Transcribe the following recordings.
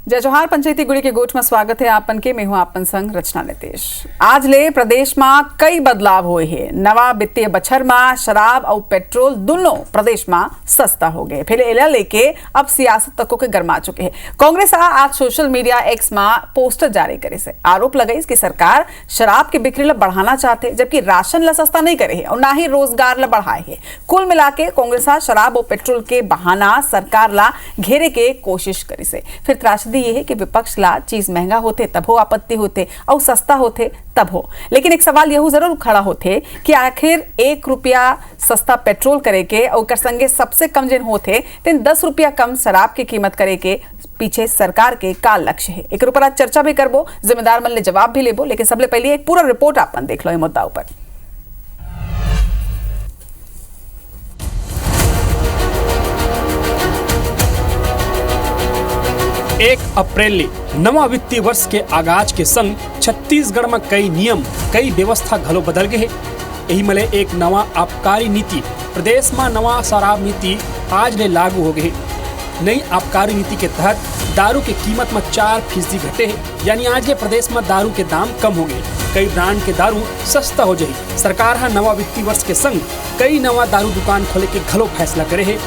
जय जोहार पंचायती गुड़ी के गोठ में स्वागत है आपन के। मैं हूं आपन संग रचना नितेश। आज ले प्रदेश में कई बदलाव हुए हैं। नवा वित्तीय बछर में शराब और पेट्रोल दोनों प्रदेश में सस्ता हो गए। फिर एला लेके अब सियासत तकों के गरमा चुके हैं। कांग्रेस आज सोशल मीडिया एक्स में पोस्टर जारी करे से आरोप लगाई कि सरकार शराब की बिक्री ला बढ़ाना चाहते, जबकि राशन ला सस्ता नहीं करे है और ना ही रोजगार ला बढ़ाए है। कुल मिला के कांग्रेस शराब और पेट्रोल के बहाना सरकार ला घेरे के कोशिश करी से। फिर त्रासदी ये है कि विपक्ष ला चीज महंगा होते तब हो आपत्ति होते और सस्ता होते तब हो। लेकिन एक सवाल यह जरूर खड़ा होते कि आखिर 1 रुपया सस्ता पेट्रोल करे के और संगे सबसे कम जिन होते 10 रुपया कम शराब की कीमत करे के पीछे सरकार के का लक्ष्य है। एक ऊपर आज चर्चा भी करबो, जिम्मेदार मन ले जवाब भी लेबो, लेकिन सबले पहले एक पूरा रिपोर्ट आपन देख लो ये मुद्दा ऊपर। 1 अप्रैल नवा वित्तीय वर्ष के आगाज के संग छत्तीसगढ़ में कई नियम कई व्यवस्था घलो बदल गए है। यही मले एक नवा आबकारी नीति प्रदेश में नवा शराब नीति आज ले लागू हो गई। नई आबकारी नीति के तहत दारू की कीमत में 4% घटे है, यानी आज के प्रदेश में दारू के दाम कम हो गए। कई ब्रांड के दारू सस्ता हो जाये। सरकार हा नवा वित्तीय वर्ष के संग कई नवा दारू दुकान खोले के घलो फैसला करे है।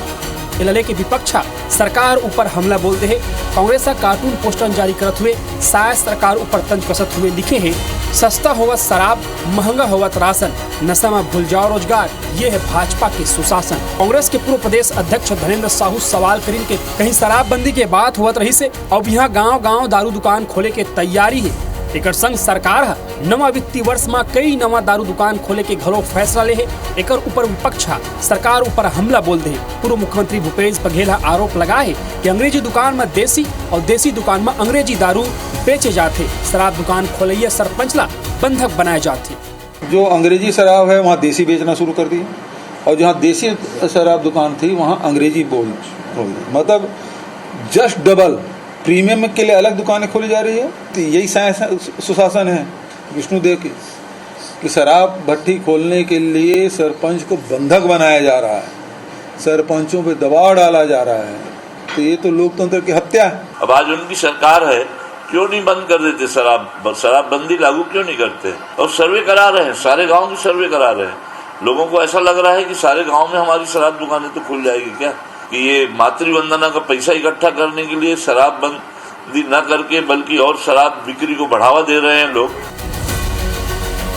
इलाले के विपक्षा सरकार ऊपर हमला बोलते हैं। कांग्रेस कार्टून पोस्टर जारी करते हुए शायद सरकार ऊपर तंज कसत हुए लिखे हैं, सस्ता होवत शराब, महंगा होवत राशन, नशा में भूल जाओ रोजगार, ये है भाजपा के सुशासन। कांग्रेस के पूर्व प्रदेश अध्यक्ष धनेंद्र साहू सवाल करें के कहीं शराबबंदी के बात हुआ रही से अब यहाँ गांव-गांव दारू दुकान खोले के तैयारी है। एक संग सरकार नवा वित्तीय वर्ष में कई नवा दारू दुकान खोले के घलो फैसला ले है। एक ऊपर विपक्ष सरकार ऊपर हमला बोल दे। पूर्व मुख्यमंत्री भूपेश बघेल आरोप लगा है कि अंग्रेजी दुकान में देसी और देसी दुकान में अंग्रेजी दारू बेचे जाते। शराब दुकान खोलैया सरपंच ला बंधक बनाए जाते। जो अंग्रेजी शराब है वहाँ देसी बेचना शुरू कर दी और जहाँ देसी शराब दुकान थी वहाँ अंग्रेजी बोल मतलब जस्ट डबल प्रीमियम के लिए अलग दुकानें खोली जा रही है। तो यही सुशासन है विष्णुदेव की कि शराब भट्टी खोलने के लिए सरपंच को बंधक बनाया जा रहा है, सरपंचों पे दबाव डाला जा रहा है। तो ये तो लोकतंत्र की हत्या है। अब आज उनकी सरकार है, क्यों नहीं बंद कर देते शराब बंदी लागू क्यों नहीं करते? और सर्वे करा रहे हैं, सारे गाँव की सर्वे करा रहे हैं। लोगों को ऐसा लग रहा है कि सारे गाँव में हमारी शराब दुकानें तो खुल जाएगी क्या? कि ये मातृवंदना का पैसा इकट्ठा करने के लिए शराब बंदी न करके बल्कि और शराब बिक्री को बढ़ावा दे रहे हैं लोग।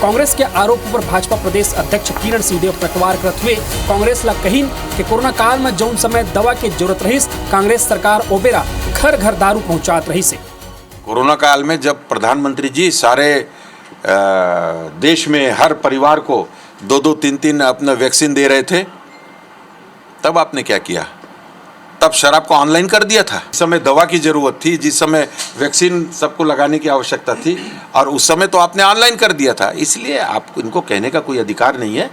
कांग्रेस के आरोप पर भाजपा प्रदेश अध्यक्ष किरण सिंहदेव पलटवार करते हुए कांग्रेस ला कहीं कि कोरोना काल में जौन समय दवा की जरूरत रही कांग्रेस सरकार ओबेरा घर घर दारू पहुंचात रही से। कोरोना काल में जब प्रधानमंत्री जी सारे देश में हर परिवार को 2-2, 3-3 अपना वैक्सीन दे रहे थे, तब आपने क्या किया? तब शराब को ऑनलाइन कर दिया था। इस समय दवा की जरूरत थी, जिस समय वैक्सीन सबको लगाने की आवश्यकता थी, और उस समय तो आपने ऑनलाइन कर दिया था। इसलिए आपको इनको कहने का कोई अधिकार नहीं है।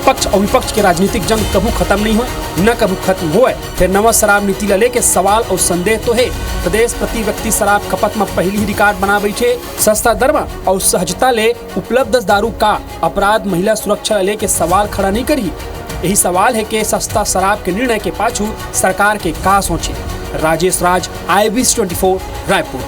पक्ष और विपक्ष के राजनीतिक जंग कभी खत्म नहीं हुए, न कभी खत्म हुए। फिर नवा शराब नीति ला लेके सवाल और संदेह तो है। प्रदेश प्रति व्यक्ति शराब खपत में पहली ही रिकॉर्ड बना बैठे। सस्ता दर में और सहजता ले उपलब्ध दारू का अपराध महिला सुरक्षा लेके सवाल खड़ा नहीं करी। यही सवाल है कि सस्ता शराब के निर्णय के पाछू सरकार के का सोचे। राजेश राज, IBC 24 रायपुर।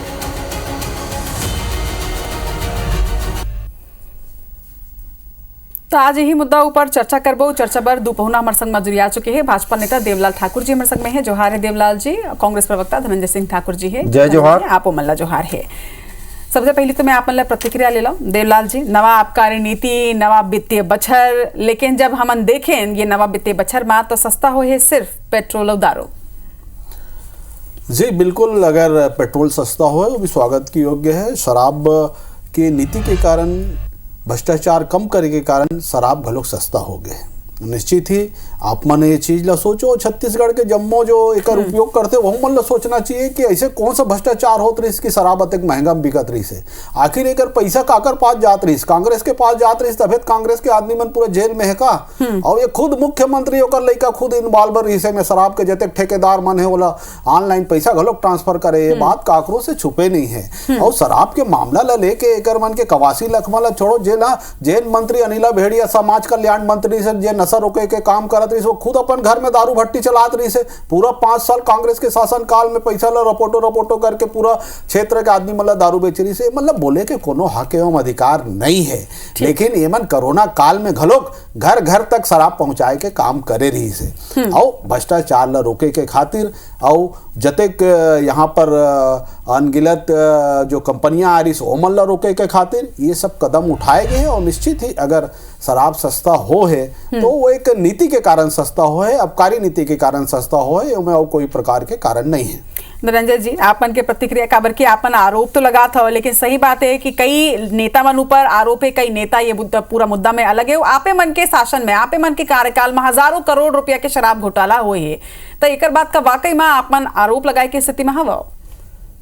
तो आज यही मुद्दा ऊपर चर्चा करबो। चर्चा बर दोपहर हमारे संग मौजूद आ चुके हैं भाजपा नेता देवलाल ठाकुर जी हमारे संग में है। जोहार है देवलाल जी। कांग्रेस प्रवक्ता धनंजय सिंह ठाकुर जी है। जय जोहार। आप मल्ला जोहार है। सबसे पहले तो मैं आप मतलब प्रतिक्रिया ले लो देवलाल जी। नवा आबकारी नीति, नवा वित्तीय बछर, लेकिन जब हम देखें ये नवा वित्तीय बछर में तो सस्ता हो है सिर्फ पेट्रोल और दारू। जी बिल्कुल, अगर पेट्रोल सस्ता हो वो भी स्वागत की योग्य है। शराब की नीति के कारण, भ्रष्टाचार कम करे के कारण शराब घलोक सस्ता हो गए। निश्चित ही आप मन ये चीज ला सोचो, छत्तीसगढ़ के जम्मो जो एक उपयोग करते वह मन ला सोचना चाहिए कि ऐसे कौन सा भ्रष्टाचार होत रही कि शराब अत्यंत महंगा बिकत रही से। आखिर एक पैसा काकर पास जात रही, कांग्रेस के पास जात रही, तभी कांग्रेस के आदमी मन पूरा जेल में है का। और ये खुद मुख्यमंत्री होकर लड़का खुद इन्वॉल्व रही में शराब के जते ठेकेदार मन है बोला ऑनलाइन पैसा घलोक ट्रांसफर करे। ये बात काकरों से छुपे नहीं है। और शराब के मामला ला लेके एक मन के 81 लाख ला छोड़ो जेल मंत्री अनिला भेड़िया, समाज कल्याण मंत्री से जे नशा रोके के काम करत रही से, वो खुद अपन घर में दारू भट्टी चलात रही से। पूरा 5 साल कांग्रेस के शासन काल में पैसा ला रपोटो करके पूरा क्षेत्र के आदमी मतलब दारू बेच रही से। मतलब बोले के कोनो हक एवं अधिकार नहीं है, लेकिन एमन कोरोना काल में घलोक घर घर तक शराब पहुंचाए के काम करे रही से। और भ्रष्टाचार ला रोके के खातिर और जतेक यहाँ पर अनगिनत जो कंपनियां आ रही ओमन ला रोके के खातिर ये सब कदम उठाए गए हैं। और निश्चित ही अगर शराब सस्ता हो है तो वो एक नीति के कारण सस्ता हो है, आबकारी नीति के कारण सस्ता हो है, उसमें और कोई प्रकार के कारण नहीं है। निरंजन जी, आपन के प्रतिक्रिया काबर की आपन आरोप तो लगा था, लेकिन सही बात है कि कई नेता मन ऊपर आरोप है, कई नेता ये पूरा मुद्दा में अलग है। आपे मन के शासन में, आपे मन के कार्यकाल में हजारों करोड़ रुपया के शराब घोटाला हुए है, तो एक बात का वाकई में आपन आरोप लगाए की स्थिति में हवा।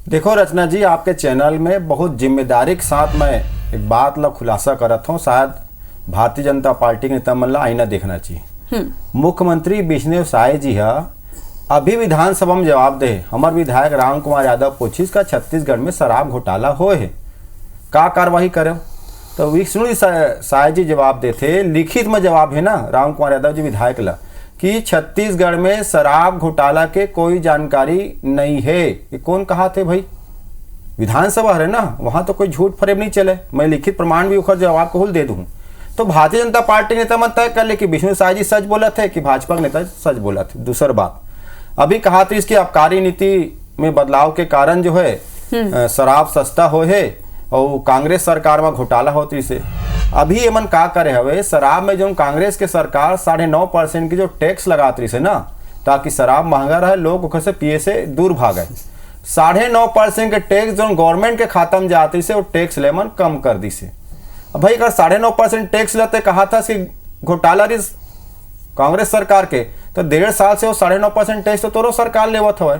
देखो रचना जी, आपके चैनल में बहुत जिम्मेदारी के साथ मैं एक बात ला खुलासा करत हूँ, शायद भारतीय जनता पार्टी के नेता मन ला आईना देखना चाहिए। मुख्यमंत्री विष्णु साय जी अभी विधानसभा में जवाब दे, हमारे विधायक राम कुमार यादव पूछिस का छत्तीसगढ़ में शराब घोटाला हो है, का कार्रवाई करे? तो विष्णु साय जी जवाब देते, लिखित में जवाब है ना राम कुमार यादव जी विधायक ला, कि छत्तीसगढ़ में शराब घोटाला के कोई जानकारी नहीं है। ये कौन कहा थे भाई? विधानसभा है ना, वहां तो कोई झूठ फरेब नहीं चले। मैं लिखित प्रमाण भी उखर जवाब को दे दूं। तो भारतीय जनता पार्टी नेता मन तय कर ले कि विष्णु साय जी सच बोला थे कि भाजपा के नेता सच बोला थे। दूसरी बात, अभी कहा था इसकी आबकारी नीति में बदलाव के कारण जो है शराब सस्ता हो है और कांग्रेस सरकार में घोटाला होती से। अभी एमन का करे हवे, शराब में जो कांग्रेस के सरकार 9.5% की जो टैक्स लगाती से ना, ताकि शराब महंगा रहे, लोग ओकर से पिए से दूर भागे। 9.5% के टैक्स जो गवर्नमेंट के खाता में जाती से वो टैक्स लेमन कम कर दी से। अब भाई अगर 9.5% टैक्स लेते, कहा था कि घोटाला रही कांग्रेस सरकार के, तो 1.5 साल से वो 9.5% टैक्स तो तोरो सरकार लेवत हवे।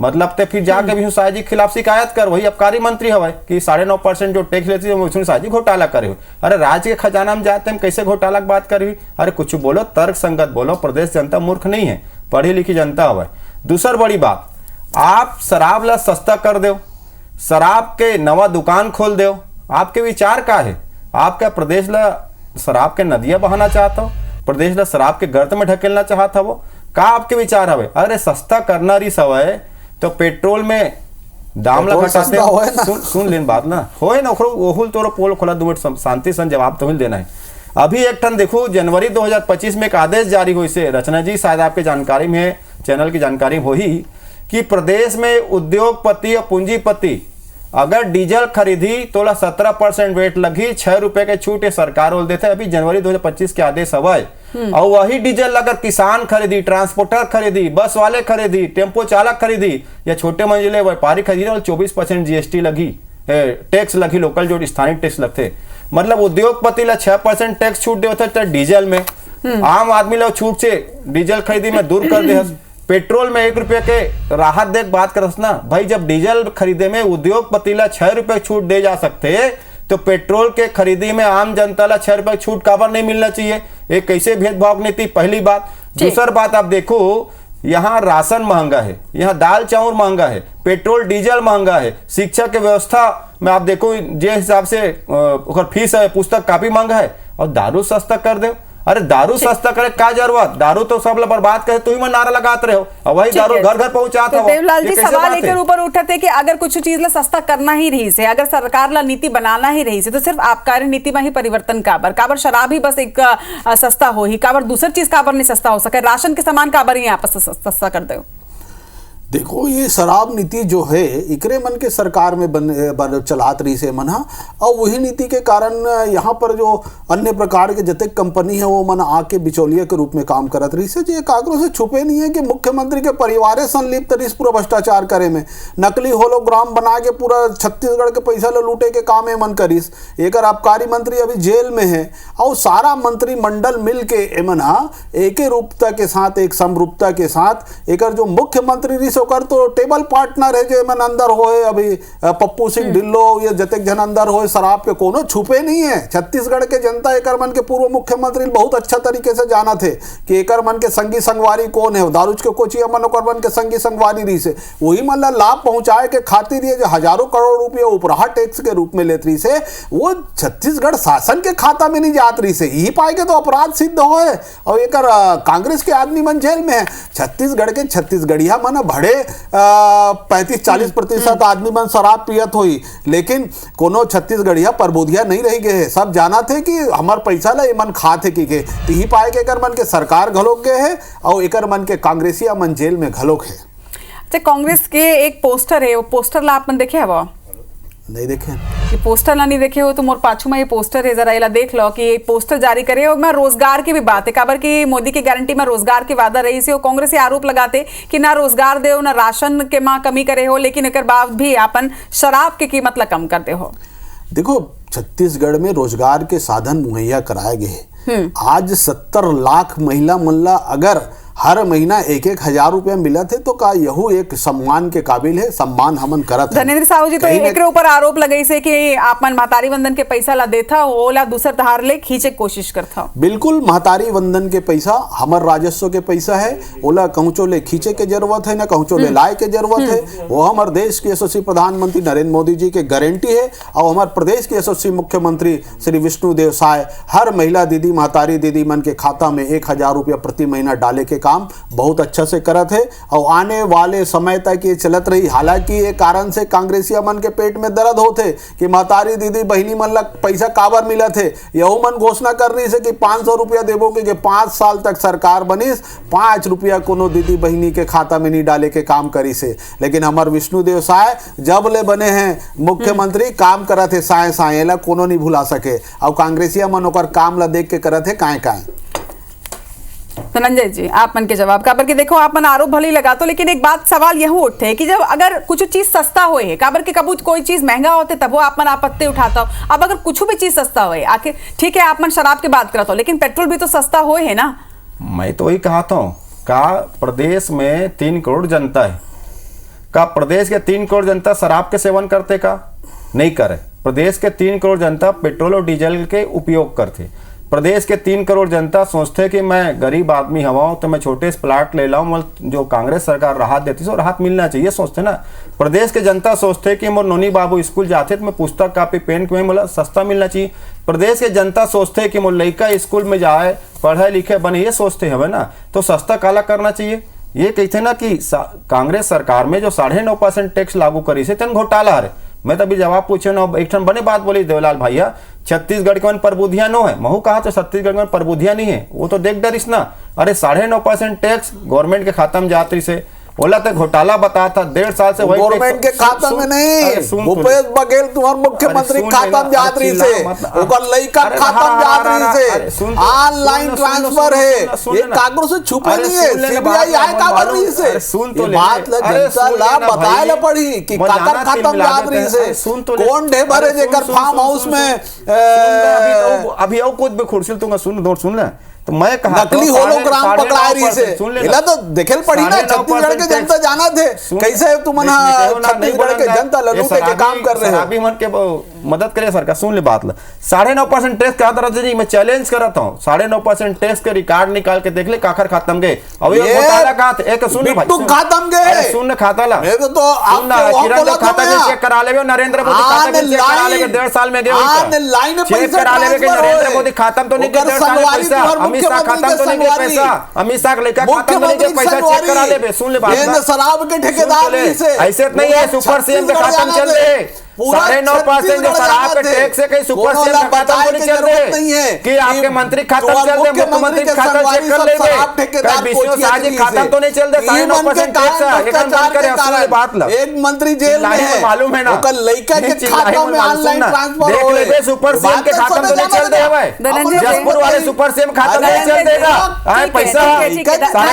मतलब ते फिर जाके विष्णु साय जी के खिलाफ शिकायत कर, वही आबकारी मंत्री हवे कि 9.5% जो टैक्स लेती है विष्णु साय जी घोटाला करे हुए। अरे राज्य के खजाना में जाते हम कैसे घोटाला की बात करी? अरे कुछ बोलो, तर्क संगत बोलो। प्रदेश जनता मूर्ख नहीं है, पढ़ी लिखी जनता हवे। दूसरी बड़ी बात, आप शराब ला सस्ता कर दो, शराब के नवा दुकान खोल दो, आपके विचार का है? आप क्या प्रदेश ला शराब के नदियां बहाना चाहता हो? प्रदेश ला शराब के गर्त में ढकेलना चाहता वो? का आपके विचार हवे? अरे सस्ता करना रही सवय तो पेट्रोल में दाम ला घटाते, सुन लेन बात ना होए ना, ओहुल तोरो पोल खोला 2 मिनट शांति सन जवाब तो देना है। अभी एक ठन देखो, जनवरी 2025 में एक आदेश जारी हुई से, रचना जी शायद आपके जानकारी में है, चैनल की जानकारी हो ही, कि प्रदेश में उद्योगपति और पूंजीपति अगर डीजल खरीदी तो 17% वेट लगी, 6 रुपए के छूट ये सरकार बोल देते। अभी जनवरी 2025 के आदेश हवाए। और वही डीजल अगर किसान खरीदी, ट्रांसपोर्टर खरीदी, बस वाले खरीदी, टेम्पो चालक खरीदी या छोटे मंजिले व्यापारी खरीदी, 24% जीएसटी लगी, टैक्स लगी, लोकल जो स्थानीय टैक्स लगते। मतलब उद्योगपति ला 6% टैक्स छूट दे डीजल में, आम आदमी ला छूट से डीजल खरीदी में दूर कर दे। पेट्रोल में 1 रुपये के राहत देख बात करस ना भाई, जब डीजल खरीदे में उद्योगपति ला 6 रुपये छूट दे जा सकते, तो पेट्रोल के खरीदी में आम जनता ला 6 रुपये छूट काबर नहीं मिलना चाहिए? एक कैसे भेदभाव नीति? पहली बात। दूसरी बात, आप देखो यहाँ राशन महंगा है, यहाँ दाल चावल महंगा है, पेट्रोल डीजल महंगा है, शिक्षा के व्यवस्था में आप देखो जे हिसाब से फीस है, पुस्तक काफी महंगा है, और दारू सस्ता कर दे। अरे दारू सस्ता करे क्या जरूरत? दारू तो सब बर्बाद करे, तू ही में नारा लगाते रहो, और वही दारू घर घर पहुंचाता हो। देवलाल जी, सवाल एक ऊपर उठाते कि अगर कुछ चीज ला सस्ता करना ही रही से, अगर सरकार ला नीति बनाना ही रही से, तो सिर्फ आबकारी नीति में ही परिवर्तन काबर शराब ही बस एक सस्ता हो ही, काबर दूसरी चीज काबर नहीं सस्ता हो सके? राशन के सामान काबर ही आपस सस्ता कर दो? देखो, ये शराब नीति जो है इकरे मन के सरकार में चलात रही से मना, और वही नीति के कारण यहाँ पर जो अन्य प्रकार के जतक कंपनी है वो मन आके बिचौलिया के रूप में काम करत रही से। जो कागरों से छुपे नहीं है कि मुख्यमंत्री के परिवार संलिप्त रही पूरा भ्रष्टाचार करे में, नकली होलोग्राम बना के पूरा छत्तीसगढ़ के पैसा ला लूटे के काम एमन करिस। एक आबकारी मंत्री अभी जेल में है, और सारा मंत्रिमंडल मिल के एमन एक रूपता के साथ, एक समरूपता के साथ, एक जो मुख्यमंत्री से होकर तो टेबल पार्टनर है जो मन अंदर होए, अभी पप्पू सिंह ढिल्लो ये जतेक जन अंदर होए शराब के कोनो छुपे नहीं है। छत्तीसगढ़ के जनता एकर मन के पूर्व मुख्यमंत्री बहुत अच्छा तरीके से जाना थे कि एकर मन के संगी संगवारी कौन है, दारूज के कोचिया मन ओकर मन के संगी संगवारी रही से वही मन ला लाभ पहुंचाए के खातिर ये जो हजारों करोड़ रुपये उपराहा टैक्स के रूप में लेत रही से वो छत्तीसगढ़ शासन के खाता में नहीं जात रही से, यही पाए के तो अपराध सिद्ध होए और एक कांग्रेस के आदमी मन जेल में है। छत्तीसगढ़ के छत्तीसगढ़िया मन भड़े 35-40% आदमी मन शराब पियत हुई, लेकिन कोनो छत्तीसगढ़िया प्रबुधिया नहीं रही गए है। सब जाना थे कि हमार पैसा ला मन खा थे कि यही पाए के एकर मन के सरकार घलोक गए है और एकर मन के कांग्रेसिया मन जेल में घलोक है। अच्छा, कांग्रेस के एक पोस्टर है, वो पोस्टर ला आप मन देखे है? वो नहीं देखे, ये पोस्टर ला नहीं देखे हो तो मोर पाछू में ये पोस्टर है, जरा इला देख लो कि ये पोस्टर जारी करे। और मैं रोजगार की भी बात है, काबर की मोदी की गारंटी में रोजगार की वादा रही से, कांग्रेस ये आरोप लगाते कि ना रोजगार दे हो ना राशन के माँ कमी करे हो, लेकिन एक बाद भी अपन शराब की कीमत ला कम करते हो। देखो छत्तीसगढ़ में रोजगार के साधन मुहैया कराए गए। आज 70 लाख महिला मल्ला अगर हर महीना 1-1 हजार रुपया मिला थे तो का यहू एक सम्मान के काबिल है, सम्मान हमन करत है। धनेन्द्र साहू जी तो एक ऊपर आरोप लगे से कि आपन महतारी वंदन के पैसा ला देथा ओला दूसर तहार ले खींचे कोशिश करता। बिल्कुल, महतारी वंदन के पैसा हमर राजस्व के पैसा है, ओला कहूँचो ले खींचे के जरूरत है ना कहूँचो ले लाए के जरूरत है। वो हमारे देश के यशस्वी प्रधानमंत्री नरेंद्र मोदी जी के गारंटी है और हमारे प्रदेश के यशस्वी मुख्यमंत्री श्री विष्णुदेव साय हर महिला दीदी महतारी दीदी मन के खाता में 1,000 रुपया प्रति महीना डाले के काम बहुत अच्छा से करत है और आने वाले समय तक ये चलत रही। हालांकि ये कारण से कांग्रेसिया मन के पेट में दर्द होते कि महतारी दीदी बहनी मन ला पैसा काबर मिला थे, यहू मन घोषणा कर रही से कि 500 रुपया देवो कि 5 साल तक सरकार बनीस 5 रुपया कोनो दीदी बहनी के खाता में नहीं डाले के काम करी से। लेकिन हमार विष्णुदेव साय जब ले बने हैं मुख्यमंत्री काम करत है साय साय ला कोनो नहीं भुला सके और कांग्रेसिया मन ओकर काम ला देख के करत है काए काए। धनंजय जी आप मन के जवाब काबर के देखो आप मन आरोप भले लगा तो, लेकिन एक बात सवाल यह उठते है कि जब अगर कुछ चीज सस्ता होए है काबर के कबूत कोई चीज महंगा होते तब वो आप मन आपत्ति उठाता हो। अब अगर कुछ भी चीज सस्ता होए, आखिर ठीक है आप मन शराब की बात करता हो लेकिन पेट्रोल भी तो सस्ता होए है ना। मैं तो वही कहा था का प्रदेश में 3 करोड़ जनता है, का प्रदेश के 3 करोड़ जनता शराब के सेवन करते का नहीं करे। प्रदेश के 3 करोड़ जनता पेट्रोल और डीजल के उपयोग करते। प्रदेश के 3 करोड़ जनता सोचते कि मैं गरीब आदमी हवा तो मैं छोटे से प्लाट ले लाऊं, जो कांग्रेस सरकार राहत देती है राहत मिलना चाहिए सोचते ना। प्रदेश के जनता सोचते कि मोर नोनी बाबू स्कूल जाते तो मैं पुस्तक कापी पेन में मतलब सस्ता मिलना चाहिए। प्रदेश के जनता सोचते कि मोर लड़का स्कूल में जाए पढ़े लिखे बने, ये सोचते है ना, तो सस्ता काला करना चाहिए। ये कहते ना कि कांग्रेस सरकार में जो 9.5% टैक्स लागू करी से तेन घोटाला है। मैं तो अभी जवाब पूछे ना एक बने बात बोली देवलाल भैया, छत्तीसगढ़ के मन प्रबुधिया नो है, महू कहा तो छत्तीसगढ़ में प्रबुधिया नहीं है, वो तो देख डरिस ना। अरे 9.5% टैक्स गवर्नमेंट के खाता में जाती से बोला तो घोटाला बता था 1.5 साल से वही गवर्नमेंट के खाता में नहीं, भूपेश बघेल तुम्हारे मुख्यमंत्री खाता में जात रही से, ओकर लइका खाता में जात रही से, ऑनलाइन ट्रांसफर है, ये कागज से छुपा नहीं है, सीबीआई आए काबर रही से। सुन तो ले, बात ला जनता ला बताए ला पड़ी कि काकर खाता में जात रही से, कौन ढे भरे जेकर फार्म हाउस में अभी और कुछ भी खुर्सिल तुंगा सुन ले तो मैं कहा नकली होलोग्राम पकड़ा रही से इला तो देखेल पड़ी ना। छत्तीसगढ़ के जनता जाना थे कैसे तुम छत्तीसगढ़ के जनता ललूटे के काम कर रहे हो, मन के मदद करे सरकार। सुन ले बात ला 9.5% टैक्स कहा था जी, मैं चैलेंज करता हूँ 9.5% टैक्स के रिकॉर्ड निकाल के देख ले काखर खत्म गए। अब ये घोटाला कहा था एक सुन भाई खत्म गए, सुन खाता ला तो किरण खाता चेक करा ले नरेंद्र मोदी खाता चेक करा ले 1.5 साल में गए चेक करा ले नरेंद्र मोदी खाता तो नहीं 1.5 साल में पैसा अमित शाह खाता तो नहीं गया पैसा, अमित शाह लेकर खाता तो नहीं गया पैसा चेक करा ले। सुन ले बात शराब के ठेकेदार ऐसे नहीं है, सुपर सीएम के खाता में चल रहे 9.5% जो शराब के टैक्स से कहीं सुपर सीएम का खाता तो नहीं चल रहे कि आपके मंत्री खाता चल रहे, मुख्यमंत्री खाता चेक कर लेंगे, कहीं विष्णु शाह जी खाता तो नहीं चल रहे 9.5% टैक्स एकदम बंद करे। असली बात ला एक मंत्री जेल में है, मालूम है ना, लड़का के खाता में ऑनलाइन ट्रांसफर देख ले सुपर सीएम के खाता तो नहीं चल रहे भाई, जसपुर वाले सुपर सीएम खाता नहीं चल देगा पैसा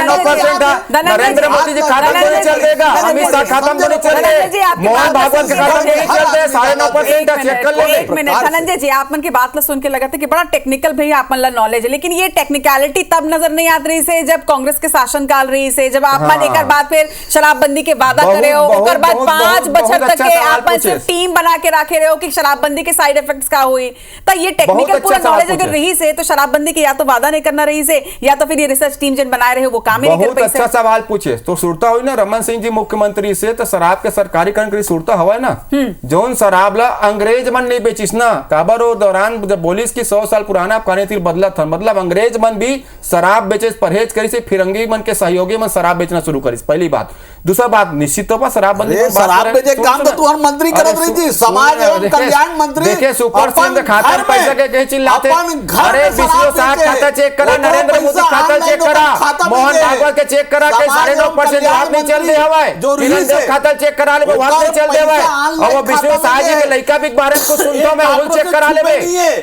9.5% नरेंद्र मोदी जी खाता तो नहीं चल देगा, अमित शाह खाता तो नहीं चल रहे, मोहन भागवत के खाता तो नहीं चल दे 9.5% चेक कर ले। एक मिनट धनंजय जी, आप मन की बात ला सुन के लगा था कि बड़ा टेक्निकल भैया आप मन ला नॉलेज है, लेकिन ये टेक्निकलिटी तब नजर नहीं आत रही से जब कांग्रेस के शासन काल रही से, जब आप मन एक बाद फिर शराबबंदी के वादा करे हो, ओकर बाद 5 बछर तक के आप सिर्फ टीम बना के रखे रहे हो कि शराबबंदी के साइड इफेक्ट्स का हुई, तो ये टेक्निकल पूरा नॉलेज अगर रही से तो शराबबंदी के या तो वादा नहीं करना रही से, या तो फिर ये रिसर्च टीम जिन बनाए रहे हो वो काम ही नहीं कर पाई। बहुत अच्छा सवाल पूछे। तो सुरता हुई ना रमन सिंह जी मुख्यमंत्री से, तो शराब के सरकारीकरण की सुरता हवा ना, जोन शराब ला अंग्रेज मन नहीं बेचिस ना, काबर वो दौरान जब बोलिस की 100 साल पुराना कहानी थी बदला था, मतलब अंग्रेज मन भी शराब बेचे परहेज करी से, फिरंगी मन के सहयोगी मन शराब बेचना शुरू करी, पहली बात। दूसरा बात, निश्चित तौर पर शराबबंदी शराब बेचे काम तो तुम्हार मंत्री करत रही थी, समाज एवं कल्याण मंत्री। देखिए सुपर सीएम के खाता में पैसा के कहीं चिल्लाते, अरे विष्णु शाह खाता चेक करा, नरेंद्र मोदी खाता चेक करा, मोहन भागवत के चेक करा के 9.5% वहां नहीं चल दे हवाए, किरण खाता चेक करा ले वहां नहीं चल दे हवाए, और वो विष्णु शाह जी के लड़का भी बारे को सुनतो में हुल चेक करा ले,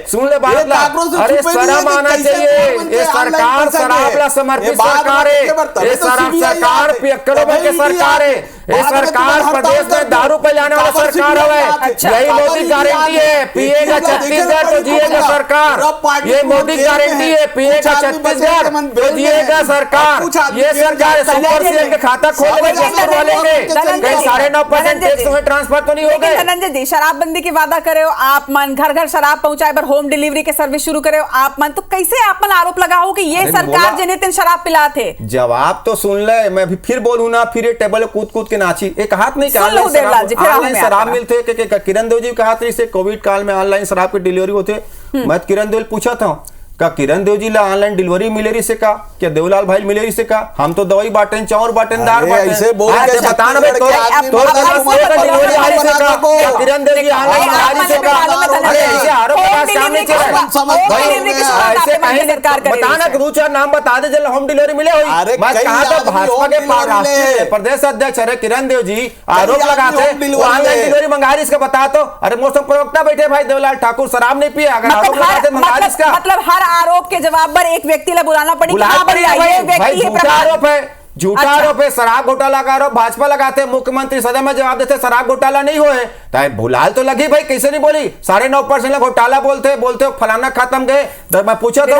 सुन ले बात ला। अरे शर्म आना चाहिए, ये सरकार शराब ला समर्पित सरकार है, ये सरकार पियक्करों में के सरकार है, ये सरकार प्रदेश में दारू पिलाने वाला सरकार है, यही मोदी गारंटी है, पिएगा छत्तीसगढ़ तो जिएगा सरकार, ये मोदी गारंटी है, पिएगा छत्तीसगढ़ तो जिएगा सरकार, ये सरकार सुपर सीएम के खाता खोलेगा जसपुर वाले के, कहीं 9.5% टैक्स में ट्रांसफर तो नहीं हो गए। धनंजय जी, शराबबंदी की वादा करे हो आप मन, घर घर शराब पहुंचाए पर होम डिलीवरी के सर्विस शुरू करे हो आप मन, तो कैसे आप मन आरोप लगाओ कि ये सरकार जिन्हें दिन शराब पिला थे? जवाब तो सुन ले, मैं फिर बोलूं ना, फिर ये टेबल कूद के नाची, एक हाथ नहीं ऑनलाइन शराब मिलते, किरण देव जी कहा था कोविड काल में ऑनलाइन शराब की डिलीवरी होते, मैं किरण देव पूछा था का किरण देव जी ला ऑनलाइन डिलीवरी मिले रही से का, क्या देवलाल भाई मिले रही से का, हम तो दवाई बांटें, चाउर बांटें, दाल बांटें, ऐसे बोल के बता ना तो डिलीवरी आने से का, किरण देव जी ऑनलाइन आ रही से का, अरे ऐसे आरोप का सामने चल रहा है, ऐसे कहीं सरकार बता ना, दो चार नाम बता दे जल होम डिलीवरी मिले हुई। मैं कहा था भाजपा के राष्ट्रीय प्रदेश अध्यक्ष अरे किरण देव जी आरोप लगाते ऑनलाइन डिलीवरी मंगा रही इसका बता, तो अरे मौसम प्रवक्ता बैठे भाई देवलाल ठाकुर शराब नहीं पिया, अगर आरोप लगाते मंगा रही इसका मतलब हर आरोप के जवाब पर एक व्यक्ति ला बुलाना पड़ी, आरोप है, झूठा आरोप है, शराब घोटाला का आरोप भाजपा लगाते, मुख्यमंत्री सदन में जवाब देते शराब घोटाला नहीं हुए, भुलाल तो लगी भाई, कैसे नहीं बोली 9.5% घोटाला बोलते फलाना खत्म गए, मैं पूछा तो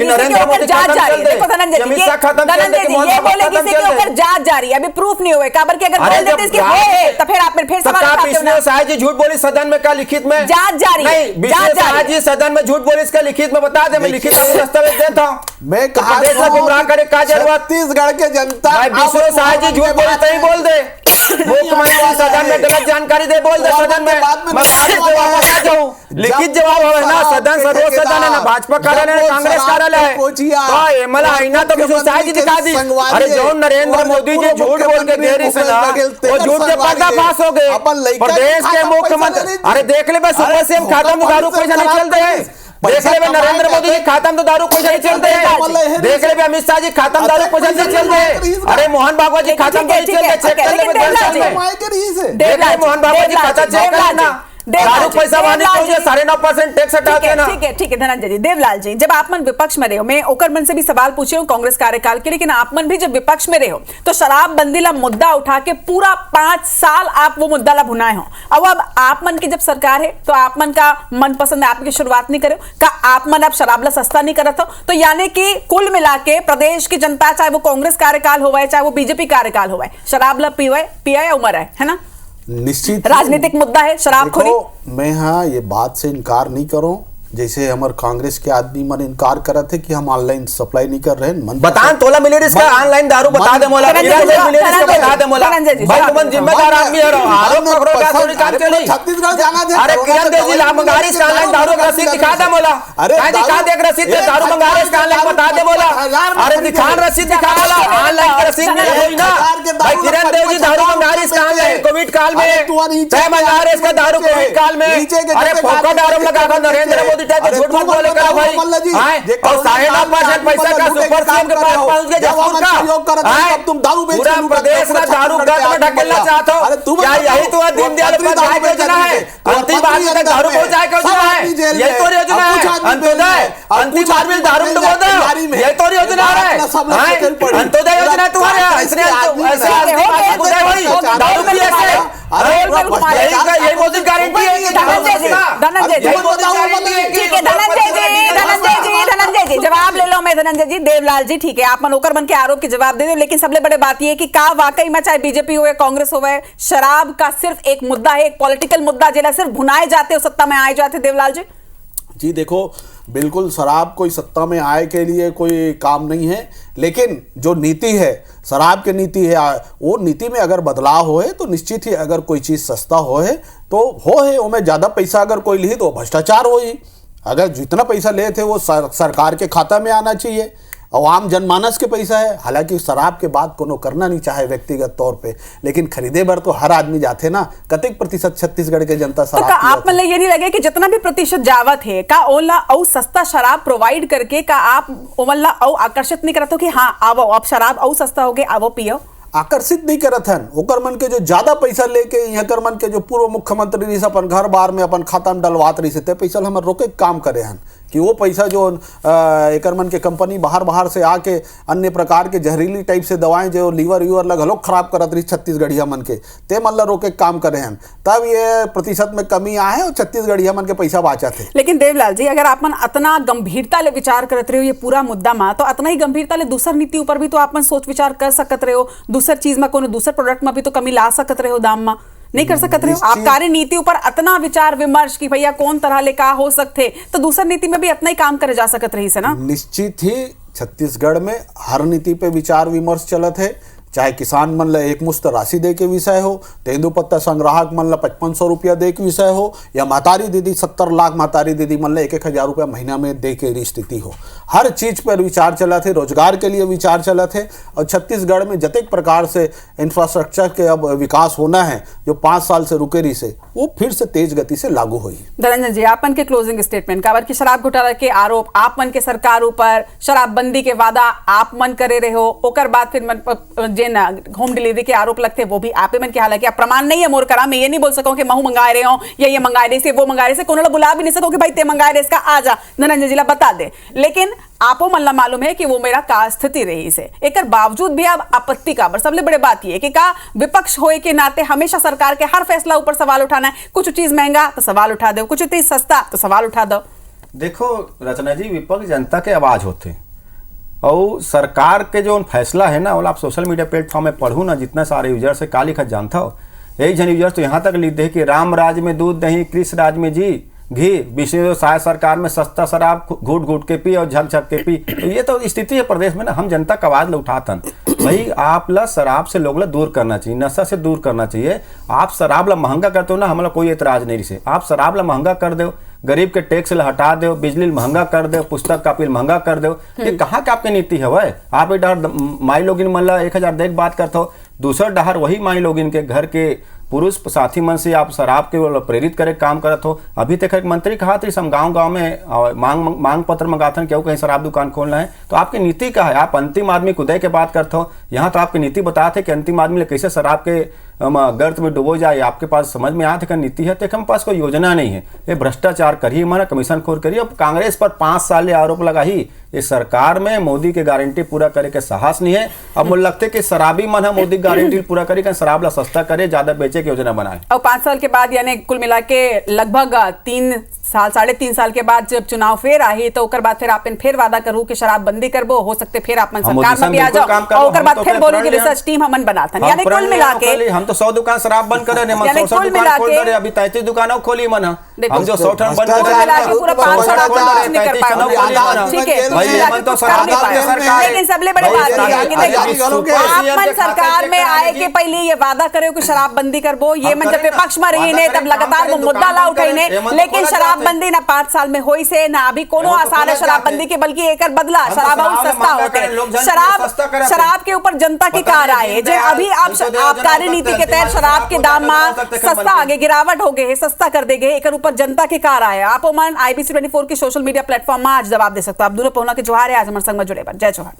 नरेंद्र मोदी जांच जारी, अभी प्रूफ नहीं हुए, काबर के अगर बोल देते इसके होए तो फिर आप फिर सवाल विष्णु शाह जी झूठ बोली सदन में का लिखित में जांच जारी, नहीं विष्णु शाह जी सदन में झूठ बोली इसका लिखित में बता दे, मैं लिखित दस्तावेज देता हूँ, मैं कहा गुमराह करे का जरूरत, छत्तीसगढ़ के जनता विष्णु शाह जी झूठ बोले तो बोल दे, मुख्यमंत्री सदन में गलत जानकारी दे बोल दे सदन में, मैं वापस आ जाऊं, लिखित जवाब है ना, सदन सर्वोच्च सदन है ना, भाजपा कार्यालय है, कांग्रेस कार्यालय है, तो एमएलए आईना तो विष्णु शाह जी दिखा दी, अरे जो नरेंद्र मोदी जी झूठ बोल के दे रही से ना, वो झूठ के पर्दाफाश हो गए, प्रदेश के मुख्यमंत्री, अरे देख ले सुपर सीएम खाता में दारू पैसा नहीं चलते हैं, देख ले नरेंद्र मोदी जी खाता में तो दारू पैसा नहीं चलते हैं, देख ले अमित शाह जी खाता में दारू पैसा नहीं चलते हैं, अरे मोहन भागवत जी खाता में चलते, चेक कर ले, देख ले मोहन भागवत जी खाता चेक कर लेना, दारू पैसा वाले तो 9.5% टैक्स हटाते हैं ना। ठीक है धनंजय जी, देवलाल जी, जब आप मन विपक्ष में रहे हो, मैं ओकर मन से भी सवाल पूछ रही हूँ कांग्रेस कार्यकाल के, लेकिन आप मन भी जब विपक्ष में रहे हो तो शराबबंदी ला मुद्दा उठा के पूरा 5 साल आप वो मुद्दा ला भुनाए हो, अब आप मन की जब सरकार है तो आप मन का मनपसंद है आपकी शुरुआत नहीं करे का, आप मन अब शराब ला सस्ता नहीं करत हो, तो यानी कि कुल मिला के प्रदेश की जनता चाहे वो कांग्रेस कार्यकाल हो चाहे वो बीजेपी कार्यकाल हो, शराब ला पिया या उम्र है ना, निश्चित राजनीतिक मुद्दा है शराबखोरी। मैं हाँ ये बात से इनकार नहीं करूं, जैसे हमारे कांग्रेस के आदमी मन इनकार कर रहे थे कि हम ऑनलाइन सप्लाई नहीं कर रहे हैं, बतान तोला मिले इसका ऑनलाइन दारू बता दे मोला, मिले इसका बता दे मोला, भाई तुम जिम्मेदार आदमी हो, आरोप पकड़ो का थोड़ी काम के नहीं, छत्तीसगढ़ जाना थे, अरे किरण देव जी ला मंगारी इसका ऑनलाइन दारू का रसीद दिखा दे मोला, अरे दिखा दे रसीद दे दारू मंगारी इसका ऑनलाइन बता दे मोला, अरे दिखा रसीद दिखा वाला ऑनलाइन का रसीद नहीं है ना, भाई किरण देव जी दारू मंगारी इसका ऑनलाइन कोविड काल में, तय मंगा रहे इसका दारू कोविड काल में, अरे फोकट आरोप लगाकर नरेंद्र झूठ मत बोले करो भाई, और 9.5% पैसा का सुपर सीएम के पास पहुंच गए जसपुर का, तुम दारू बेच पूरा प्रदेश का दारू गद में ढकेलना चाहते हो, क्या यही तो दीनदयाल उपाध्याय की योजना है, अंतिम आदमी तक दारू पहुंचाए की योजना है, यही तो योजना है, अंत्योदय अंतिम आदमी दारू तो बोल दो, यही तो योजना है, अंत्योदय योजना तुम्हारे ऐसे दारू पिए से अनिल कुमार यही मोदी गारंटी है कि धनंजय जी ठीक है, धनंजय जी जवाब ले लो। मैं धनंजय जी, देवलाल जी ठीक है, आप मनोकर बन के आरोप के जवाब दे दो, लेकिन सबसे बड़ी बात यह है कि का वाकई में चाहे बीजेपी हो या कांग्रेस हो, शराब का सिर्फ एक मुद्दा है, एक पॉलिटिकल मुद्दा, जिला सिर्फ भुनाए जाते हो सत्ता में आए जाते। देवलाल जी जी देखो, बिल्कुल शराब कोई सत्ता में आए के लिए कोई काम नहीं है, लेकिन जो नीति है, शराब की नीति है, वो नीति में अगर बदलाव होए तो निश्चित ही अगर कोई चीज़ सस्ता होए तो उसमें ज़्यादा पैसा अगर कोई ली तो भ्रष्टाचार हो ही। अगर जितना पैसा ले थे वो सरकार के खाता में आना चाहिए, आम जनमानस के पैसा है। हालांकि शराब के बाद कोनो करना नहीं चाहे व्यक्तिगत तौर पे, लेकिन खरीदे बार तो हर आदमी जाते ना। कतिक प्रतिशत छत्तीसगढ़ के जनता शराब तो आप मतलब ये नहीं लगे कि जितना भी प्रतिशत जावत है का ओला औ सस्ता शराब प्रोवाइड करके का आप ओमल्ला औ आकर्षित नहीं करते हो कि हाँ आवो अब शराब औ सस्ता हो गए आवो पियो? आकर्षित नहीं करत हन। ओकर मन के जो ज्यादा पैसा लेके यहाँ कर मन के जो पूर्व मुख्यमंत्री रही अपन घर बार में अपन खाता में डलवात रही ते पैसा हम रोके काम करे हन कि वो पैसा जो एकर मन के कंपनी बाहर से आके अन्य प्रकार के जहरीली टाइप से दवाएं जो लीवर यूवर लग हलो खराब करत रही छत्तीसगढ़िया मन के, ते मन ला रोके काम करे हन, तब ये प्रतिशत में कमी आए और छत्तीसगढ़िया मन के पैसा बाचा थे। लेकिन देवलाल जी अगर आप मन अतना गंभीरता ले विचार करते रहे हो ये पूरा मुद्दा में, तो अतना ही गंभीरता ले दूसर नीति ऊपर भी तो आप मन सोच विचार कर सकते रहे हो, दूसर चीज में कोनो दूसर प्रोडक्ट में भी तो कमी ला सकते रहे हो, दाम में नहीं कर सकते रहे हो। आप कार्य नीति ऊपर अतना विचार विमर्श कि भैया कौन तरह ले का हो सकते, तो दूसर नीति में भी अतना ही काम करे जा सकत रही से ना। निश्चित ही छत्तीसगढ़ में हर नीति पे विचार विमर्श चलत है, चाहे किसान मन ला एक मुश्त राशि दे के विषय हो, तेंदुपत्ता संग्राहक मन ला 5500 रुपया दे के विषय हो, या मातारी दीदी 70 लाख मातारी दीदी मन ला 1,000 रुपया महीना में दे के स्थिति हो, हर चीज पर विचार चला थे, रोजगार के लिए विचार चला थे। और छत्तीसगढ़ में जतेक प्रकार से इंफ्रास्ट्रक्चर के अब विकास होना है जो 5 साल से रुके रही से, वो फिर से तेज गति से लागू हुई। धनंजय जी आपन के क्लोजिंग स्टेटमेंट काबर की शराब घोटाला के आरोप आप मन के सरकार ऊपर, शराबबंदी के वादा आप मन करे रहे हो, ओकर बाद फिर जे ना होम डिलीवरी के आरोप लगते वो भी आप मन के, हालांकि आप प्रमाण नहीं है मोर करा, मैं ये नहीं बोल सकूं कि महू मंगाए रहे हो या ये मंगाए रहे से वो मंगाए रहे से, कोनो बुला भी नहीं सको कि भाई ते मंगाए रहे इसका आ जा धनंजय जी ला बता दे, लेकिन आपो मन ला मालूम है कि वो मेरा का स्थिति रही से, एकर बावजूद भी अब आपत्ति का बर सबले बड़े बात ये कि का विपक्ष होए के नाते हमेशा सरकार के हर फैसला ऊपर सवाल उठाना है, कुछ चीज महंगा तो सवाल उठा दो, कुछ चीज सस्ता तो सवाल उठा दो। देखो रचना जी, विपक्ष जनता के आवाज होते और सरकार के जो फैसला है ना, वो आप सोशल मीडिया प्लेटफॉर्म में पढ़ू ना, जितना सारे यूजर से का लिखा जानता हो, एक जन यूजर तो यहाँ तक लिखते हैं कि राम राज में दूध दही, कृष्ण राज में घी, विष्णु शायद सरकार में सस्ता शराब घूट घूट के पी और झक झक के पी। तो ये तो स्थिति है प्रदेश में ना, हम जनता का आवाज उठातन भाई आप ला शराब से लोग ला दूर करना चाहिए, नशा से दूर करना चाहिए। आप शराब ला महंगा करते हो ना, हमारा कोई एतराज नहीं से, आप शराब ला महंगा कर दो, गरीब के टैक्स ला हटा दो, बिजली महंगा कर दो, पुस्तक कापी महंगा कर दो, ये कहाँ के आपकी नीति है वह? आप एक डर माई लोगिन मन ला 1000 देख बात करते हो, दूसरा डहर वही माई लोगिन के घर के पुरुष साथी मन से आप शराब के प्रेरित करे काम करत हो। अभी तक एक मंत्री कहा थी हम गांव में मांग पत्र मंगाते हैं, क्यों कहीं शराब दुकान खोलना है, तो आपकी नीति क्या है? आप अंतिम आदमी को दे के बात करते हो, यहाँ तो आपकी नीति बताते कि अंतिम आदमी कैसे शराब के गर्त में डुबो जाए, आपके पास समझ में आते नीति है, तो हमारे पास कोई योजना नहीं है। ये भ्रष्टाचार करिए, हमारा कमीशन खोर करिए। अब कांग्रेस पर 5 साल आरोप लगा ही, इस सरकार में मोदी के गारंटी पूरा करे के साहस नहीं है। अब मुझे लगता है कि शराबी मन है मोदी गारंटी पूरा करे, शराब ला सस्ता करे, ज्यादा बेचे की योजना बनाए। और 5 साल के बाद यानी कुल मिला के लगभग 3.5 साल के बाद जब चुनाव फिर आई, तो ओकर बाद फिर आप फिर वादा करूं कि शराब बंदी करबो, हो सकते फिर आप सरकार में भी आ जाओ, और ओकर बाद फिर बोलो कि रिसर्च टीम हमन बनाता, यानी कुल मिला के हम तो 100 दुकान शराब बंद करे ने, 100 दुकान खोल रहे, अभी 33 दुकानें खोली मन, हम जो 100 टन बंद करे पूरा 5 साल आप नहीं कर पाए। ठीक है भाई, मन तो सरकार, लेकिन सबले बड़ी बात है कि आप सरकार में आए के पहले ये वादा करे कि शराब बंदी करबो, ये मन जब विपक्ष में रही ने तब लगातार वो मुद्दा ला उठाई ने, लेकिन शराबबंदी ना 5 साल में होई से ना अभी कोनो आसार है शराबबंदी के, बल्कि एकर बदला शराब और सस्ता होते। शराब के ऊपर जनता की कार आए जे अभी आप कार्य नीति के तहत शराब के दाम में सस्ता आगे गिरावट हो गए, सस्ता कर देंगे, एकर ऊपर जनता की कार आए। आप मन IBC 24 के सोशल मीडिया प्लेटफॉर्म में आज जवाब दे सकते हो। आप दोनों पहुना के जोहार है, आज हमारे संग में जुड़े पर जय जोहार।